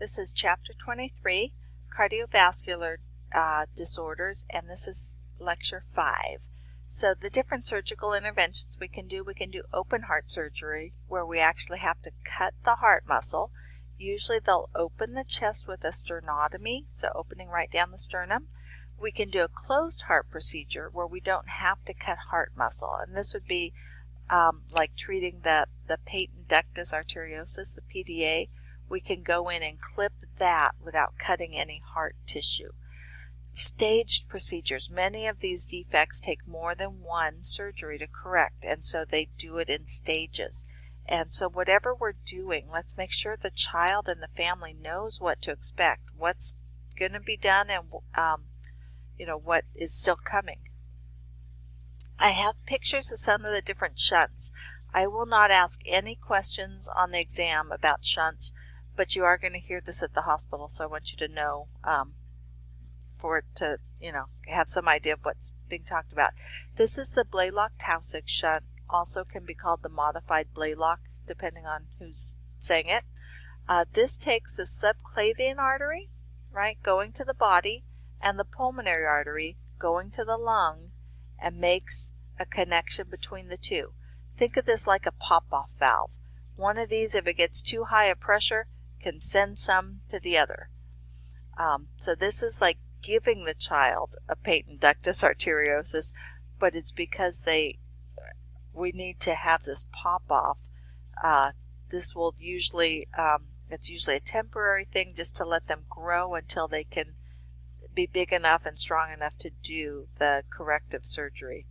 This is Chapter 23, Cardiovascular Disorders, and this is Lecture 5. So the different surgical interventions we can do open heart surgery, where we actually have to cut the heart muscle. Usually they'll open the chest with a sternotomy, so opening right down the sternum. We can do a closed heart procedure where we don't have to cut heart muscle, and this would be like treating the patent ductus arteriosus, the PDA. We can go in and clip that without cutting any heart tissue. Staged procedures. Many of these defects take more than one surgery to correct, and so they do it in stages. And so whatever we're doing, let's make sure the child and the family knows what to expect, what's going to be done, and what is still coming. I have pictures of some of the different shunts. I will not ask any questions on the exam about shunts, but you are going to hear this at the hospital, so I want you to know for it to, have some idea of what's being talked about. This is the Blalock-Taussig shunt, also can be called the modified Blalock, depending on who's saying it. This takes the subclavian artery, right, going to the body, and the pulmonary artery going to the lung, and makes a connection between the two. Think of this like a pop-off valve. One of these, if it gets too high a pressure, can send some to the other. So this is like giving the child a patent ductus arteriosus, but it's because we need to have this pop-off. This will usually, it's usually a temporary thing just to let them grow until they can be big enough and strong enough to do the corrective surgery.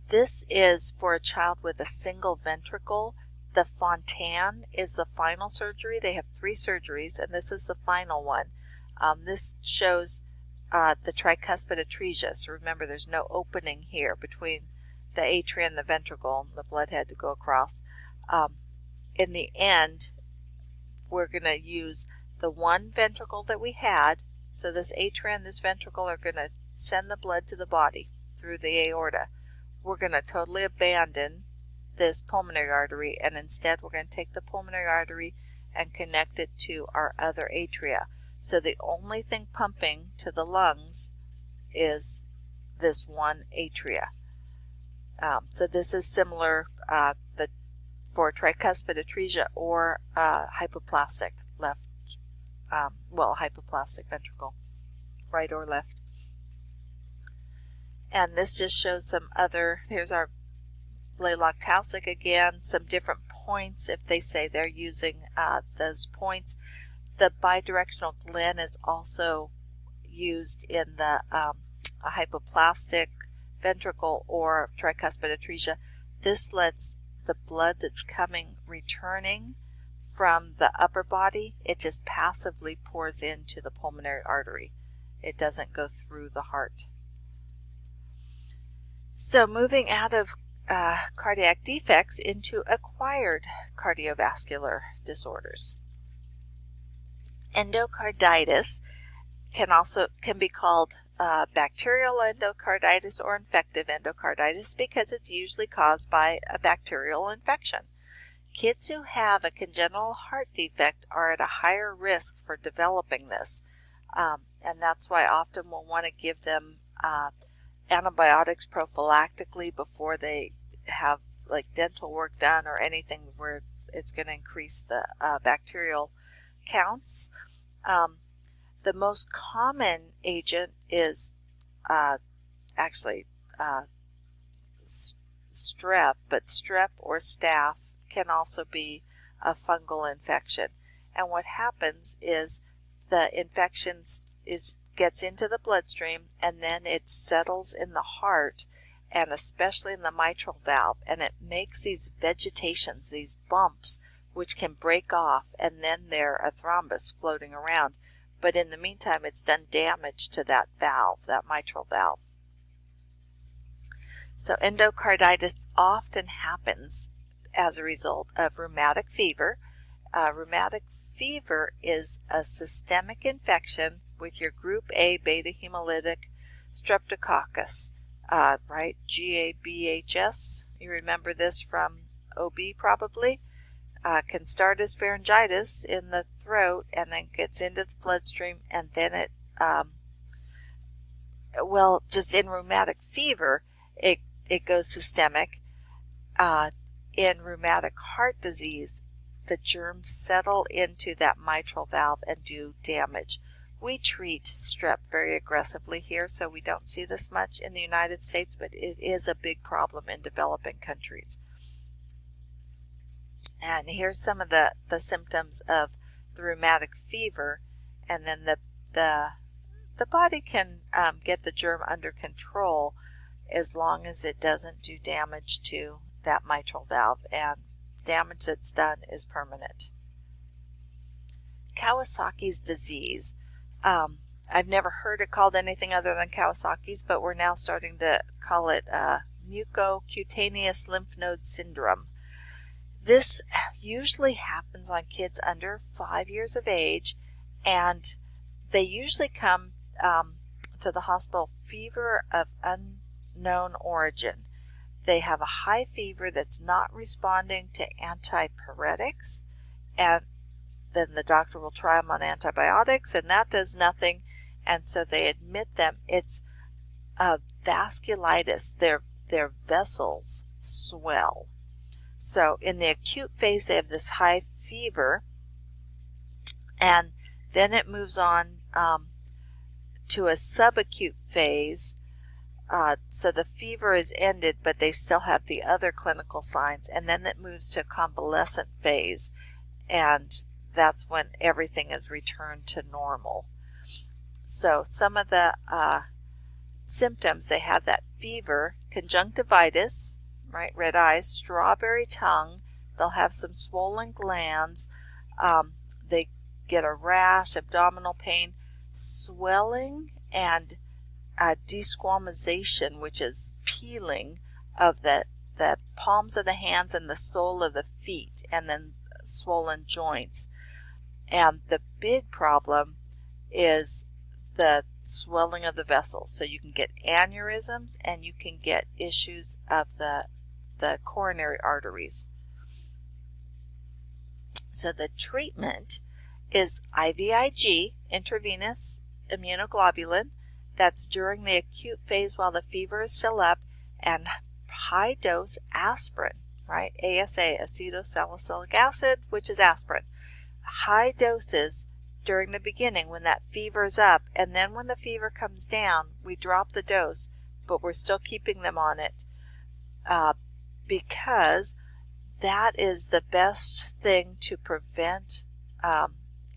This is for a child with a single ventricle. The Fontan is the final surgery. They have 3 surgeries, and this is the final one. This shows the tricuspid atresia. So remember, there's no opening here between the atria and the ventricle. The blood had to go across. In the end, we're going to use the one ventricle that we had. So this atria and this ventricle are going to send the blood to the body through the aorta. We're going to totally abandon this pulmonary artery, and instead we're going to take the pulmonary artery and connect it to our other atria. So the only thing pumping to the lungs is this one atria. So this is similar for tricuspid atresia or hypoplastic left, hypoplastic ventricle, right or left. And this just shows some other, here's our Blalock-Taussig again, some different points if they say they're using those points. The bidirectional Glenn is also used in the hypoplastic ventricle or tricuspid atresia. This lets the blood that's returning from the upper body, it just passively pours into the pulmonary artery. It doesn't go through the heart. So moving out of cardiac defects into acquired cardiovascular disorders. Endocarditis can be called bacterial endocarditis or infective endocarditis because it's usually caused by a bacterial infection. Kids who have a congenital heart defect are at a higher risk for developing this, and that's why often we'll want to give them antibiotics prophylactically before they have like dental work done or anything where it's going to increase the bacterial counts. The most common agent is actually strep, but strep or staph can also be a fungal infection. And what happens is the infection gets into the bloodstream, and then it settles in the heart, and especially in the mitral valve, and it makes these vegetations, these bumps, which can break off, and then they're a thrombus floating around. But in the meantime, it's done damage to that valve, that mitral valve. So endocarditis often happens as a result of rheumatic fever. Rheumatic fever is a systemic infection with your group A beta hemolytic streptococcus, right? GABHS. You remember this from OB probably. can start as pharyngitis in the throat and then gets into the bloodstream, and then it, well, just in rheumatic fever, it goes systemic. In rheumatic heart disease, the germs settle into that mitral valve and do damage. We treat strep very aggressively here, so we don't see this much in the United States, but it is a big problem in developing countries. And here's some of the symptoms of the rheumatic fever, and then the body can get the germ under control as long as it doesn't do damage to that mitral valve, and damage that's done is permanent. Kawasaki's disease. I've never heard it called anything other than Kawasaki's, but we're now starting to call it mucocutaneous lymph node syndrome. This usually happens on kids under 5 years of age, and they usually come to the hospital fever of unknown origin. They have a high fever that's not responding to antipyretics, and then the doctor will try them on antibiotics, and that does nothing, and so they admit them. It's vasculitis. Their vessels swell. So in the acute phase, they have this high fever, and then it moves on to a subacute phase. So the fever is ended, but they still have the other clinical signs, and then it moves to a convalescent phase, and that's when everything is returned to normal. So some of the symptoms, they have that fever, conjunctivitis, right, red eyes, strawberry tongue, they'll have some swollen glands, they get a rash, abdominal pain, swelling, and desquamization, which is peeling of the palms of the hands and the sole of the feet, and then swollen joints. And the big problem is the swelling of the vessels. So you can get aneurysms, and you can get issues of the coronary arteries. So the treatment is IVIG, intravenous immunoglobulin. That's during the acute phase while the fever is still up, and high dose aspirin, right? ASA, acetylsalicylic acid, which is aspirin. High doses during the beginning when that fever's up, and then when the fever comes down, we drop the dose, but we're still keeping them on it because that is the best thing to prevent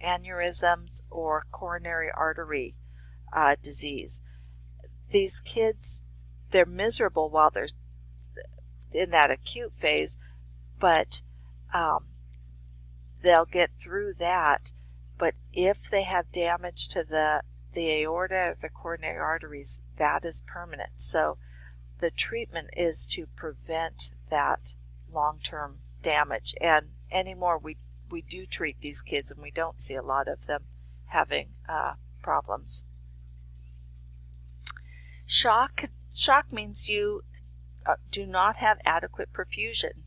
aneurysms or coronary artery disease. These kids, they're miserable while they're in that acute phase, but they'll get through that. But if they have damage to the aorta or the coronary arteries, that is permanent. So the treatment is to prevent that long-term damage. And anymore, we do treat these kids, and we don't see a lot of them having problems. Shock means you do not have adequate perfusion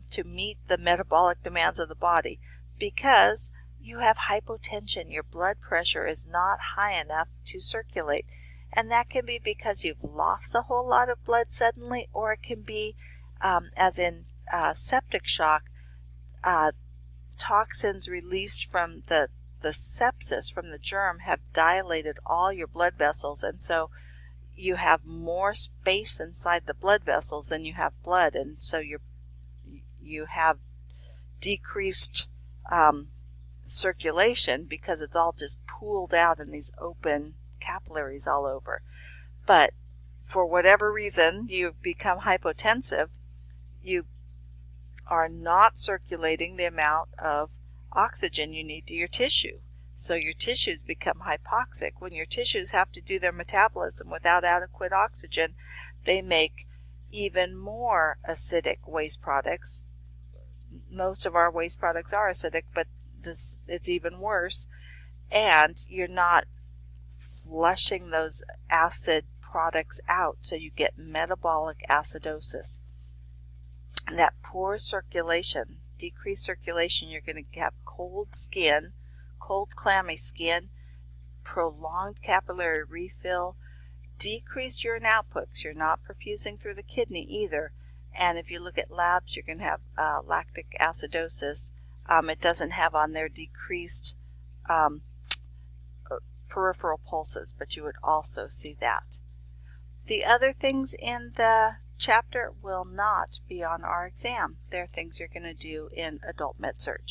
to meet the metabolic demands of the body because you have hypotension. Your blood pressure is not high enough to circulate. And that can be because you've lost a whole lot of blood suddenly, or it can be, as in septic shock, toxins released from the sepsis, from the germ, have dilated all your blood vessels, and so you have more space inside the blood vessels than you have blood, and so you have decreased circulation because it's all just pooled out in these open capillaries all over. But for whatever reason you've become hypotensive, you are not circulating the amount of oxygen you need to your tissue. So your tissues become hypoxic. When your tissues have to do their metabolism without adequate oxygen, they make even more acidic waste products. Most of our waste products are acidic, but it's even worse. And you're not flushing those acid products out, so you get metabolic acidosis. And that poor circulation decreased circulation, you're going to have cold skin, cold clammy skin, prolonged capillary refill, decreased urine output because you're not perfusing through the kidney either. And if you look at labs, you're going to have lactic acidosis. It doesn't have on there decreased peripheral pulses, but you would also see that. The other things in the chapter will not be on our exam. They're things you're going to do in adult med-surg.